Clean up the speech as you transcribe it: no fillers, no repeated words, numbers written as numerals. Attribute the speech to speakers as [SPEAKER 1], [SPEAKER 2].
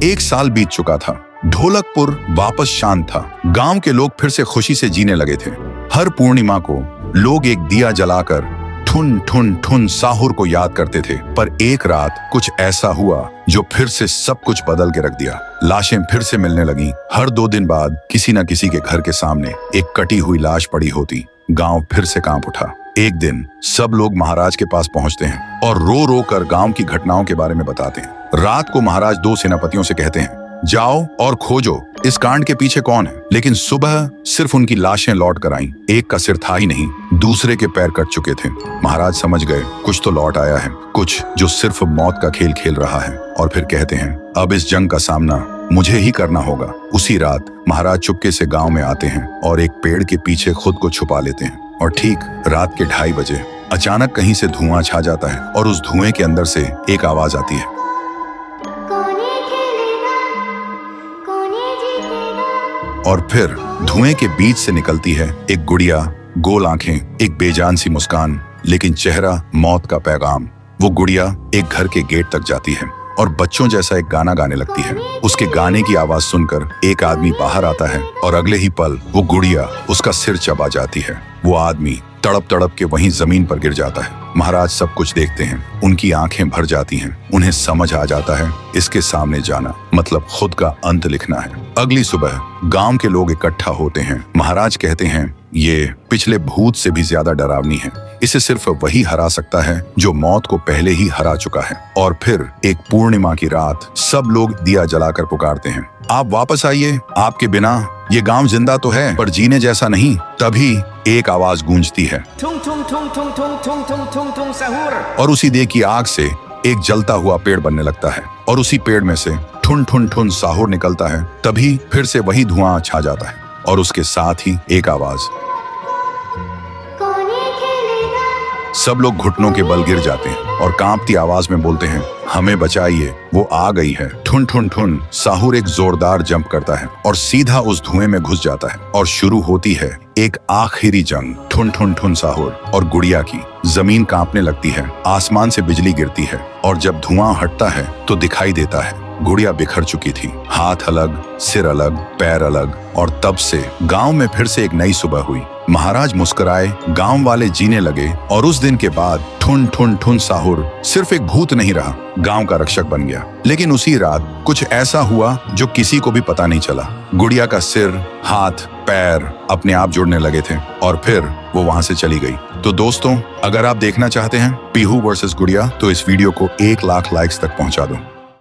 [SPEAKER 1] 1 साल बीत चुका था। ढोलकपुर वापस शांत था। गांव के लोग फिर से खुशी से जीने लगे थे। हर पूर्णिमा को लोग एक दिया जलाकर ठुन ठुन ठुन साहुर को याद करते थे। पर एक रात कुछ ऐसा हुआ जो फिर से सब कुछ बदल के रख दिया। लाशें फिर से मिलने लगी। हर 2 दिन बाद किसी न किसी के घर के सामने एक कटी हुई लाश पड़ी होती। गांव फिर से कांप उठा। एक दिन सब लोग महाराज के पास पहुंचते हैं और रो रो कर गांव की घटनाओं के बारे में बताते हैं। रात को महाराज 2 सेनापतियों से कहते हैं, जाओ और खोजो इस कांड के पीछे कौन है। लेकिन सुबह सिर्फ उनकी लाशें लौट कर आईं। एक का सिर था ही नहीं, दूसरे के पैर कट चुके थे। महाराज समझ गए कुछ तो लौट आया है, कुछ जो सिर्फ मौत का खेल खेल रहा है। और फिर कहते हैं, अब इस जंग का सामना मुझे ही करना होगा। उसी रात महाराज चुपके से गांव में आते हैं और एक पेड़ के पीछे खुद को छुपा लेते हैं। और ठीक रात के 2:30 बजे अचानक कहीं से धुआं छा जाता है और उस धुएं के अंदर से एक आवाज आती है, और फिर धुएं के बीच से निकलती है एक गुड़िया, गोल आंखें, एक बेजान सी मुस्कान, लेकिन चेहरा मौत का पैगाम। वो गुड़िया एक घर के गेट तक जाती है और बच्चों जैसा एक गाना गाने लगती है। उसके गाने की आवाज सुनकर एक आदमी बाहर आता है और अगले ही पल वो गुड़िया उसका सिर चबा जाती है। वो आदमी तड़प तड़प के वहीं जमीन पर गिर जाता है। महाराज सब कुछ देखते हैं। उनकी आंखें भर जाती हैं। उन्हें समझ आ जाता है इसके सामने जाना मतलब खुद का अंत लिखना है। अगली सुबह गांव के लोग इकट्ठा होते हैं। महाराज कहते हैं, ये पिछले भूत से भी ज्यादा डरावनी है। इसे सिर्फ वही हरा सकता है जो मौत को पहले ही हरा चुका है। और फिर एक पूर्णिमा की रात सब लोग दिया जलाकर पुकारते हैं, आप वापस आइए, आपके बिना ये गांव जिंदा तो है पर जीने जैसा नहीं। तभी एक आवाज गूंजती है, और उसी देह की आग से एक जलता हुआ पेड़ बनने लगता है और उसी पेड़ में से ठुन ठुन ठुन साहुर निकलता है। तभी फिर से वही धुआं छा जाता है और उसके साथ ही एक आवाज। सब लोग घुटनों के बल गिर जाते हैं और कांपती आवाज में बोलते हैं, हमें बचाइए, वो आ गई है। ठुन ठुन ठुन साहुर एक जोरदार जंप करता है और सीधा उस धुएं में घुस जाता है और शुरू होती है एक आखिरी जंग। ठुन ठुन ठुन साहुर और गुड़िया की। जमीन कांपने लगती है, आसमान से बिजली गिरती है और जब धुआं हटता है तो दिखाई देता है गुड़िया बिखर चुकी थी। हाथ अलग, सिर अलग, पैर अलग। और तब से गांव में फिर से एक नई सुबह हुई। महाराज मुस्कुराए, गांव वाले जीने लगे और उस दिन के बाद ठुन ठुन ठुन साहुर सिर्फ एक भूत नहीं रहा, गांव का रक्षक बन गया। लेकिन उसी रात कुछ ऐसा हुआ जो किसी को भी पता नहीं चला। गुड़िया का सिर, हाथ, पैर अपने आप जुड़ने लगे थे और फिर वो वहां से चली गई। तो दोस्तों, अगर आप देखना चाहते हैं पीहू वर्सेस गुड़िया तो इस वीडियो को 1 लाख लाइक्स तक पहुंचा दो।